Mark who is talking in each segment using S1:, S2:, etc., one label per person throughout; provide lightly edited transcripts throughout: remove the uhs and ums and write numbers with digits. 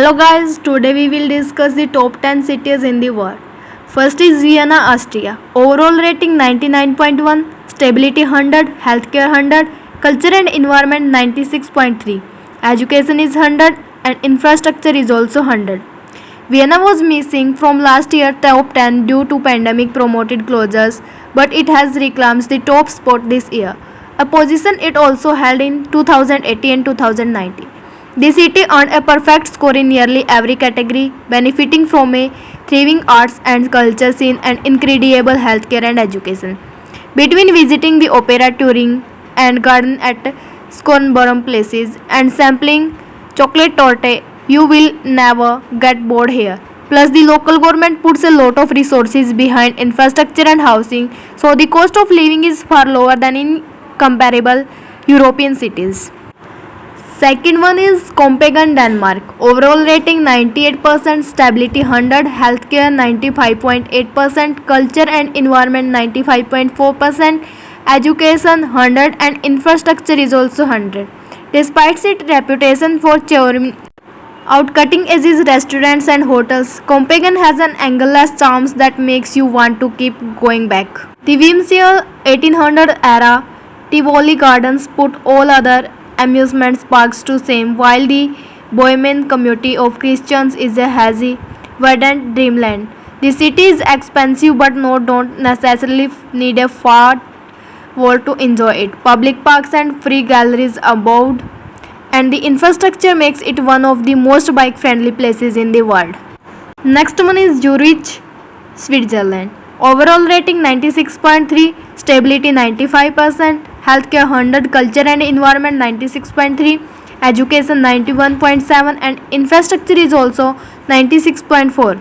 S1: Hello guys, today we will discuss the top 10 cities in the world. First is Vienna, Austria. Overall rating 99.1, stability 100, healthcare 100, culture and environment 96.3, education is 100 and infrastructure is also 100. Vienna was missing from last year top 10 due to pandemic promoted closures, but it has reclaimed the top spot this year, a position it also held in 2018 and 2019. The city earned a perfect score in nearly every category, benefiting from a thriving arts and culture scene and incredible healthcare and education. Between visiting the opera, touring and garden at Scornborough places and sampling chocolate torte, you will never get bored here. Plus, the local government puts a lot of resources behind infrastructure and housing, so the cost of living is far lower than in comparable European cities. Second one is Copenhagen, Denmark. Overall rating 98%, stability 100, healthcare 95.8%, culture and environment 95.4%, education 100 and infrastructure is also 100. Despite its reputation for charming outcutting edges restaurants and hotels, Copenhagen has an angle-less charms that makes you want to keep going back. The whimsical 1800 era Tivoli Gardens put all other amusement parks to shame, while the Bohemian community of Christians is a hazy, verdant dreamland. The city is expensive but don't necessarily need a far wall to enjoy it. Public parks and free galleries abound, and the infrastructure makes it one of the most bike-friendly places in the world. Next one is Zurich, Switzerland. Overall rating 96.3, stability 95%, healthcare 100, culture and environment 96.3, education 91.7 and infrastructure is also 96.4.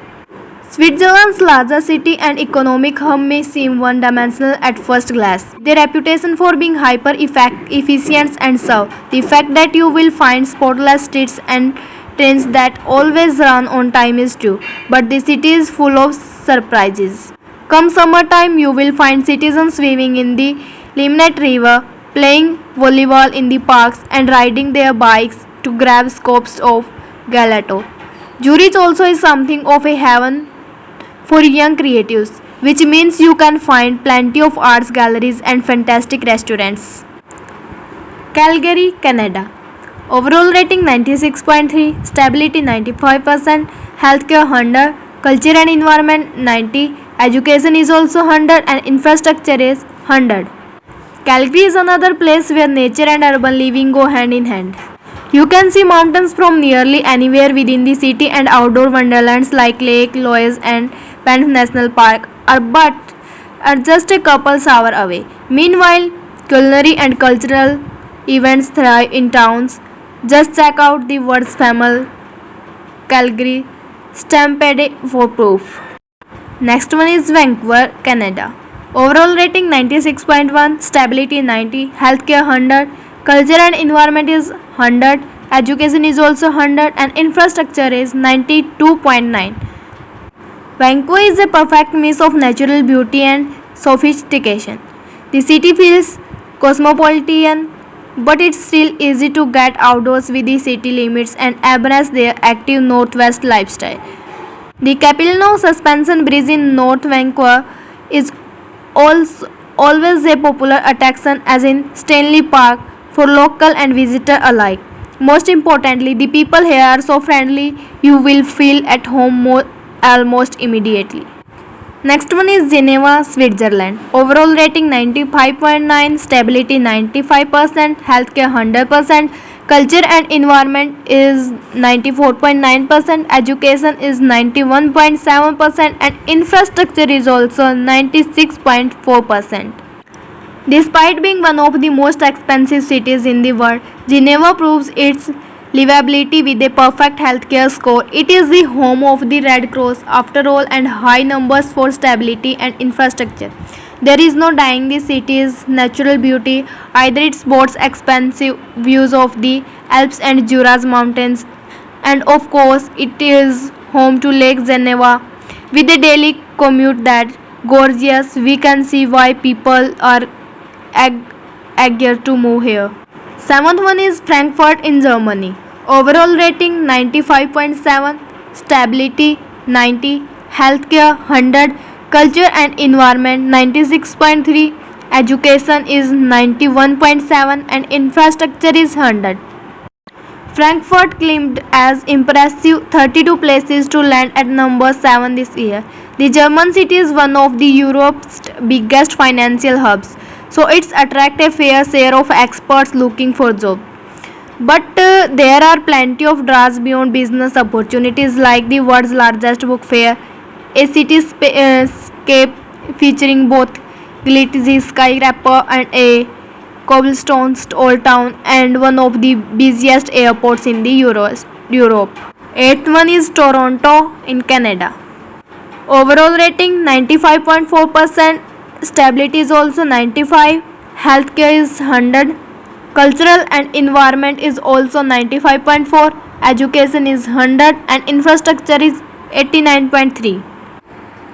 S1: Switzerland's larger city and economic hub may seem one-dimensional at first glance. Their reputation for being hyper-efficient and serve, the fact that you will find spotless streets and trains that always run on time is true, but the city is full of surprises. Come summertime, you will find citizens swimming in the Limnet River, playing volleyball in the parks and riding their bikes to grab scopes of gelato. Zurich also is something of a haven for young creatives, which means you can find plenty of arts galleries and fantastic restaurants. Calgary, Canada. Overall rating 96.3, stability 95%, healthcare 100, culture and environment 90, education is also 100 and infrastructure is 100. Calgary is another place where nature and urban living go hand in hand. You can see mountains from nearly anywhere within the city, and outdoor wonderlands like Lake Louise and Banff National Park are just a couple hours away. Meanwhile, culinary and cultural events thrive in towns. Just check out the world's famous Calgary Stampede for proof. Next one is Vancouver, Canada. Overall rating 96.1, stability 90, healthcare 100, culture and environment is 100, education is also 100 and infrastructure is 92.9. Vancouver is a perfect mix of natural beauty and sophistication. The city feels cosmopolitan, but it's still easy to get outdoors with the city limits and embrace their active northwest lifestyle. The Capilano Suspension Bridge in North Vancouver is always a popular attraction, as in Stanley Park, for local and visitor alike. Most importantly, the people here are so friendly you will feel at home almost immediately. Next one is Geneva, Switzerland. Overall rating 95.9, stability 95%, healthcare 100%, culture and environment is 94.9%, education is 91.7% and infrastructure is also 96.4%. Despite being one of the most expensive cities in the world, Geneva proves its livability with a perfect healthcare score. It is the home of the Red Cross after all, and high numbers for stability and infrastructure. There is no denying the city's natural beauty. Either it boasts expansive views of the Alps and Jura's mountains, and of course it is home to Lake Geneva. With a daily commute that gorgeous, we can see why people are eager to move here. Seventh one is Frankfurt in Germany. Overall rating 95.7, stability 90, healthcare 100, culture and environment 96.3, education is 91.7 and infrastructure is 100. Frankfurt claimed as impressive 32 places to land at number 7 this year. The German city is one of the Europe's biggest financial hubs, so it's attract a fair share of experts looking for jobs. But there are plenty of draws beyond business opportunities like the world's largest book fair, a cityscape featuring both glitzy skyscraper and a cobblestone old town and one of the busiest airports in the Europe. Eighth one is Toronto in Canada. Overall rating 95.4%, stability is also 95, healthcare is 100, cultural and environment is also 95.4, education is 100 and infrastructure is 89.3.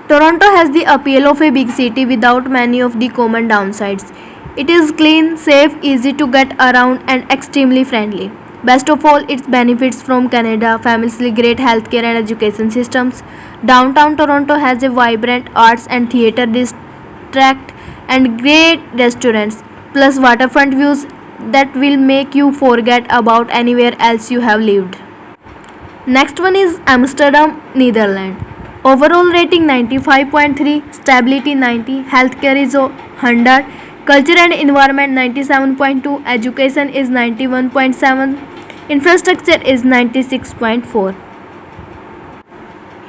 S1: Toronto has the appeal of a big city without many of the common downsides. It is clean, safe, easy to get around and extremely friendly. Best of all, it benefits from Canada, famously great healthcare and education systems. Downtown Toronto has a vibrant arts and theatre district and great restaurants, plus waterfront views that will make you forget about anywhere else you have lived. Next one is Amsterdam, Netherlands. Overall rating 95.3, stability 90, healthcare is 100, culture and environment 97.2, education is 91.7, infrastructure is 96.4.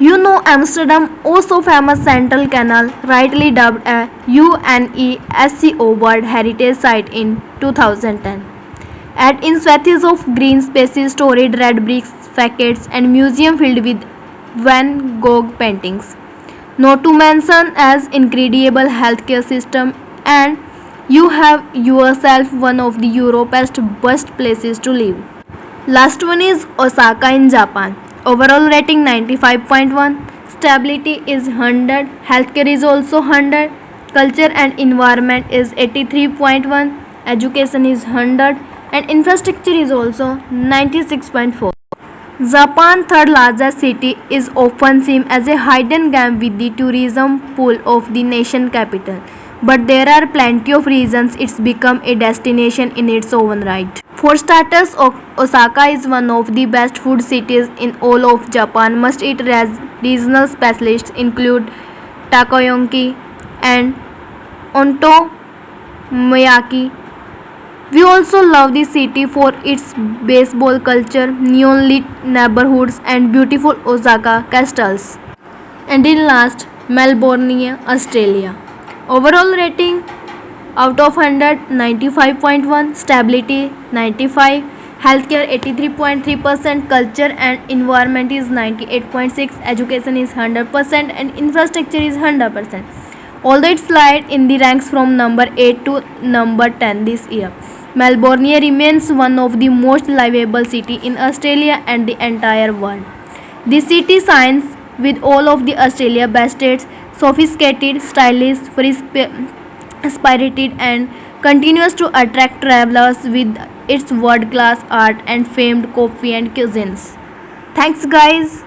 S1: You know Amsterdam also famous Central Canal, rightly dubbed a UNESCO World Heritage Site in 2010. Add in swathes of green spaces, storied red bricks, facades and museum filled with Van Gogh paintings. Not to mention as incredible healthcare system, and you have yourself one of the Europe's best places to live. Last one is Osaka in Japan. Overall rating 95.1, stability is 100, healthcare is also 100, culture and environment is 83.1, education is 100 and infrastructure is also 96.4. Japan's third largest city is often seen as a hidden gem with the tourism pool of the nation capital. But there are plenty of reasons it's become a destination in its own right. For starters, Osaka is one of the best food cities in all of Japan. Must-eat regional specialists include takoyaki and ontomoyaki. We also love the city for its baseball culture, neon-lit neighborhoods and beautiful Osaka castles. And in last, Melbourne, Australia. Overall rating out of 100, 95.1, stability 95, healthcare 83.3%, culture and environment is 98.6, education is 100% and infrastructure is 100%. Although it slid in the ranks from number 8 to number 10 this year. Melbourne remains one of the most livable cities in Australia and the entire world. The city shines with all of the Australia best states, sophisticated, stylish, free-spirited and continues to attract travelers with its world-class art and famed coffee and cuisines. Thanks guys.